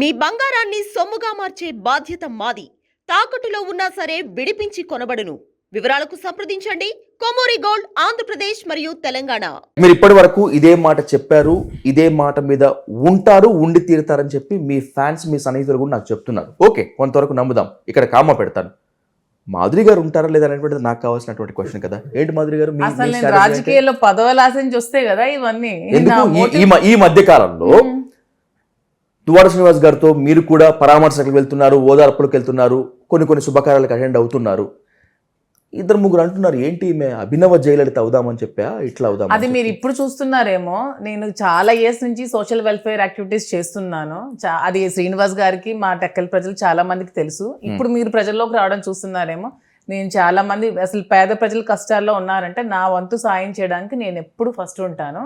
మీ బంగారాన్ని సొమ్ముగా మార్చే బాధ్యత మాది. తాకట్టులో ఉన్నా సరే విడిపించి కొనబడును. వివరాలకు సంప్రదించండి కొమూరి గోల్డ్, ఆంధ్రప్రదేశ్ మరియు తెలంగాణ. మీరు ఇప్పటి వరకు ఇదే మాట చెప్పారు, ఇదే మాట మీద ఉంటారు, ఉండి తీరుతారని చెప్పి మీ ఫ్యాన్స్, మీ సన్నిహితులు కూడా నాకు చెప్తున్నారు. ఓకే, కొంతవరకు నమ్ముదాం. ఇక్కడ కామ పెడతాను. మాధురి గారు ఉంటారా లేదా అనేటువంటిది నాకు కావాల్సినటువంటి క్వశ్చన్ కదా. ఏంటి మాధురి గారు, అసలు నేను రాజకీయాల్లో పదవుల ఆశించి వస్తే కదా ఇవన్నీ. ఈ మధ్య కాలంలో దువ్వాడ శ్రీనివాస్ గారితో మీరు కూడా పరామర్శలకు వెళ్తున్నారు, ఓదార్పులకు వెళ్తున్నారు, కొన్ని శుభకార్యాలకు అటెండ్ అవుతున్నారు. ఇద్దరు ముగ్గురు అంటున్నారు, ఏంటి అభినవ జయలలిత అవుదామని చెప్పా, ఇట్లా అవుదాం. అది మీరు ఇప్పుడు చూస్తున్నారేమో. నేను చాలా ఇయర్స్ నుంచి సోషల్ వెల్ఫేర్ యాక్టివిటీస్ చేస్తున్నాను. అది శ్రీనివాస్ గారికి, మా టెక్కల్ ప్రజలు చాలా మందికి తెలుసు. ఇప్పుడు మీరు ప్రజల్లోకి రావడం చూస్తున్నారేమో. నేను చాలా మంది అసలు పేద ప్రజలు కష్టాల్లో ఉన్నారంటే నా వంతు సాయం చేయడానికి నేను ఎప్పుడు ఫస్ట్ ఉంటాను.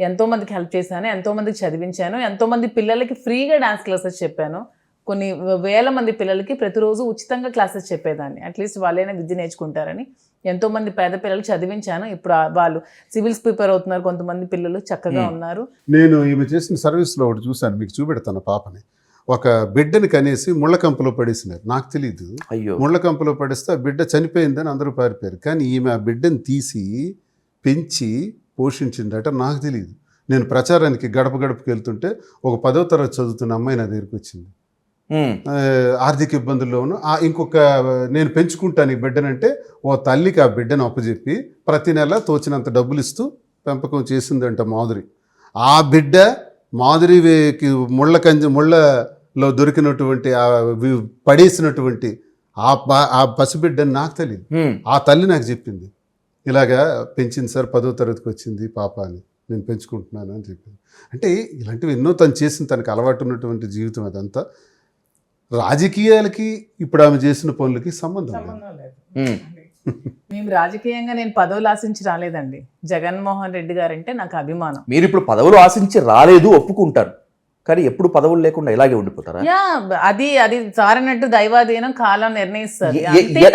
ఎంతో మందికి హెల్ప్ చేశాను, ఎంతో మందికి చదివించాను, ఎంతో మంది పిల్లలకి ఫ్రీగా డాన్స్ క్లాసెస్ చెప్పాను. కొన్ని వేల మంది పిల్లలకి ప్రతిరోజు ఉచితంగా క్లాసెస్ చెప్పేదాన్ని. అట్లీస్ట్ వాళ్ళైనా విద్య నేర్చుకుంటారని ఎంతోమంది పేద పిల్లలు చదివించాను. ఇప్పుడు వాళ్ళు సివిల్స్ ప్రిపేర్ అవుతున్నారు, కొంతమంది పిల్లలు చక్కగా ఉన్నారు. నేను ఈమె చేసిన సర్వీస్లో ఒకటి చూశాను, మీకు చూపెడతాను. పాపని ఒక బిడ్డని కనేసి ముళ్ళకంపలో పడేసినారు. నాకు తెలీదు, ముళ్ళకంపలో పడేస్తే ఆ బిడ్డ చనిపోయిందని అందరూ పారిపోయారు. కానీ ఈమె ఆ బిడ్డని తీసి పెంచి పోషించిందట. నాకు తెలియదు. నేను ప్రచారానికి గడప గడపకి వెళ్తుంటే ఒక 10వ తరగతి చదువుతున్న అమ్మాయి నా దగ్గరికి వచ్చింది. ఆర్థిక ఇబ్బందుల్లోనూ ఇంకొక నేను పెంచుకుంటాను ఈ బిడ్డనంటే ఓ తల్లికి ఆ బిడ్డను అప్పచెప్పి ప్రతి నెల తోచినంత డబ్బులు ఇస్తూ పెంపకం చేసిందంట మాధురి. ఆ బిడ్డ మాధురికి ముళ్ళలో దొరికినటువంటి పడేసినటువంటి ఆ పసిబిడ్డని నాకు తెలియదు. ఆ తల్లి నాకు చెప్పింది, ఇలాగా పెంచింది సార్, 10వ తరగతికి వచ్చింది పాప అని, నేను పెంచుకుంటున్నాను అని చెప్పింది. అంటే ఇలాంటివి ఎన్నో తను చేసింది, తనకు అలవాటు ఉన్నటువంటి జీవితం. అదంతా రాజకీయాలకి ఇప్పుడు ఆమె చేసిన పనులకి సంబంధం లేదు. మేము రాజకీయంగా నేను పదవులు ఆశించి రాలేదండి. జగన్మోహన్ రెడ్డి గారు అంటే నాకు అభిమానం. మీరు ఇప్పుడు పదవులు ఆశించి రాలేదు, ఒప్పుకుంటారు. కానీ ఎప్పుడు పదవులు లేకుండా ఇలాగే ఉండిపోతారా? అది సారన్నట్టు దైవాధీనం, కాలం నిర్ణయిస్తారు.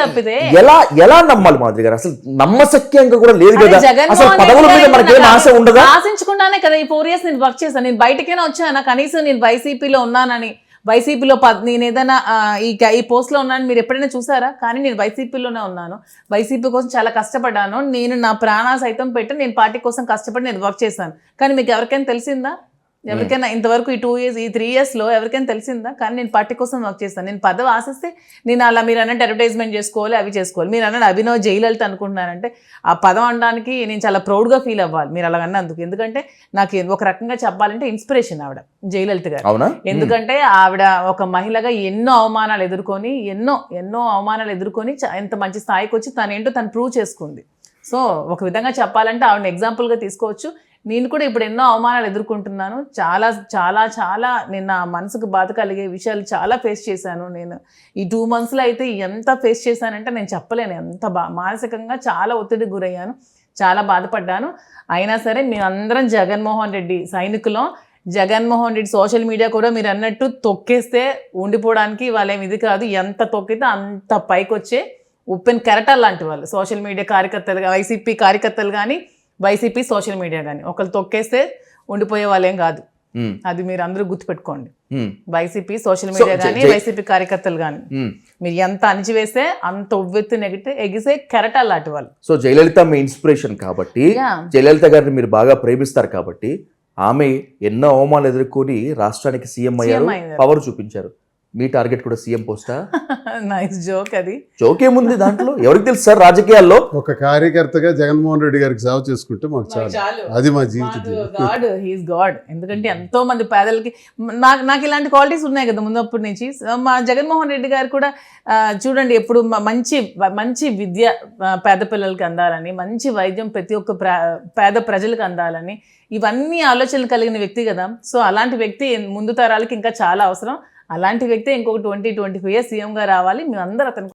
తప్పితే ఎలా నమ్మాలి మాధురి గారు? అసలు నమ్మశక్యంగా కూడా లేదు కదా. ఆశించకుండానే కదా ఈ 4 years నేను వర్క్ చేశాను. నేను బయటకైనా వచ్చాను, కనీసం నేను వైసీపీలో ఉన్నానని. వైసీపీలో నేను ఏదైనా ఈ పోస్ట్లో ఉన్నాను మీరు ఎప్పుడైనా చూసారా? కానీ నేను వైసీపీలోనే ఉన్నాను. వైసీపీ కోసం చాలా కష్టపడ్డాను. నేను నా ప్రాణాలు సైతం పెట్టి నేను పార్టీ కోసం కష్టపడి నేను వర్క్ చేశాను. కానీ మీకు ఎవరికైనా తెలిసిందా? ఎవరికైనా ఇంతవరకు ఈ 2 years, ఈ 3 yearsలో ఎవరికైనా తెలిసిందా? కానీ నేను పార్టీ కోసం వర్క్ చేస్తాను. నేను పదవి ఆశిస్తే నేను అలా మీరు అన్నట్టు అడ్వర్టైజ్మెంట్ చేసుకోవాలి, అవి చేసుకోవాలి. మీరు అన్నట్టు అభినవ్ జయలలిత అనుకుంటున్నారంటే ఆ పదం అనడానికి నేను చాలా ప్రౌడ్గా ఫీల్ అవ్వాలి మీరు అలా అన్నందుకు. ఎందుకంటే నాకు ఒక రకంగా చెప్పాలంటే ఇన్స్పిరేషన్ ఆవిడ జయలలిత గారు. ఎందుకంటే ఆవిడ ఒక మహిళగా ఎన్నో అవమానాలు ఎదుర్కొని ఎన్నో అవమానాలు ఎదుర్కొని ఎంత మంచి స్థాయికి వచ్చి తనేంటో తను ప్రూవ్ చేసుకుంది. సో ఒక విధంగా చెప్పాలంటే ఆవిడని ఎగ్జాంపుల్గా తీసుకోవచ్చు. నేను కూడా ఇప్పుడు ఎన్నో అవమానాలు ఎదుర్కొంటున్నాను. చాలా చాలా చాలా నేను నా మనసుకు బాధ కలిగే విషయాలు చాలా ఫేస్ చేశాను. నేను ఈ 2 monthsలో అయితే ఎంత ఫేస్ చేశానంటే నేను చెప్పలేను. ఎంత మానసికంగా చాలా ఒత్తిడికి గురయ్యాను, చాలా బాధపడ్డాను. అయినా సరే మేమందరం జగన్మోహన్ రెడ్డి సైనికులం. జగన్మోహన్ రెడ్డి సోషల్ మీడియా కూడా మీరు అన్నట్టు తొక్కేస్తే ఉండిపోవడానికి వాళ్ళేమి ఇది కాదు. ఎంత తొక్కితే అంత పైకి వచ్చే ఉప్పెన్ కెరటాలు లాంటి వాళ్ళు సోషల్ మీడియా కార్యకర్తలు, వైసీపీ కార్యకర్తలు కానీ వైసీపీ సోషల్ మీడియా కానీ ఒకళ్ళు తొక్కేస్తే ఉండిపోయే వాళ్ళేం కాదు. అది మీరు అందరూ గుర్తుపెట్టుకోండి. వైసీపీ సోషల్ మీడియా కానీ వైసీపీ కార్యకర్తలు కానీ మీరు ఎంత అణిచివేస్తే అంత ఉవ్వెత్తు ఎగిసే కెరటాలు లాంటి వాళ్ళు. సో జయలలిత మీ ఇన్స్పిరేషన్ కాబట్టి, జయలలిత గారిని మీరు బాగా ప్రేమిస్తారు కాబట్టి ఆమె ఎన్నో అవమానాలు ఎదుర్కొని రాష్ట్రానికి సీఎం అయ్యారు, పవర్ చూపించారు. మీ టార్గెట్ కూడా సీఎం పోస్టా? Nice joke. అది జోక్ ఏముంది దాంట్లో? ఎవరికి తెలుసు సార్, రాజకీయాల్లో ఒక కార్యకర్తగా జగన్మోహన్ రెడ్డి గారికి సేవ చేసుకుంటే మాకు చాలు. అది మా జీవితం. గాడ్. ఎందుకంటే ఎంతో మంది పేదలకి నాకు ఇలాంటి క్వాలిటీస్ ఉన్నాయి కదా ముందప్పటి నుంచి. మా జగన్మోహన్ రెడ్డి గారు కూడా చూడండి ఎప్పుడు మంచి విద్య పేద పిల్లలకి అందాలని, మంచి వైద్యం ప్రతి ఒక్క పేద ప్రజలకు అందాలని, ఇవన్నీ ఆలోచనలు కలిగిన వ్యక్తి కదా. సో అలాంటి వ్యక్తి ముందు తరాలకి ఇంకా చాలా అవసరం. అలాంటి వ్యక్తి ఇంకొక 20-25 years సీఎంగా రావాలి. మేమందరూ అతను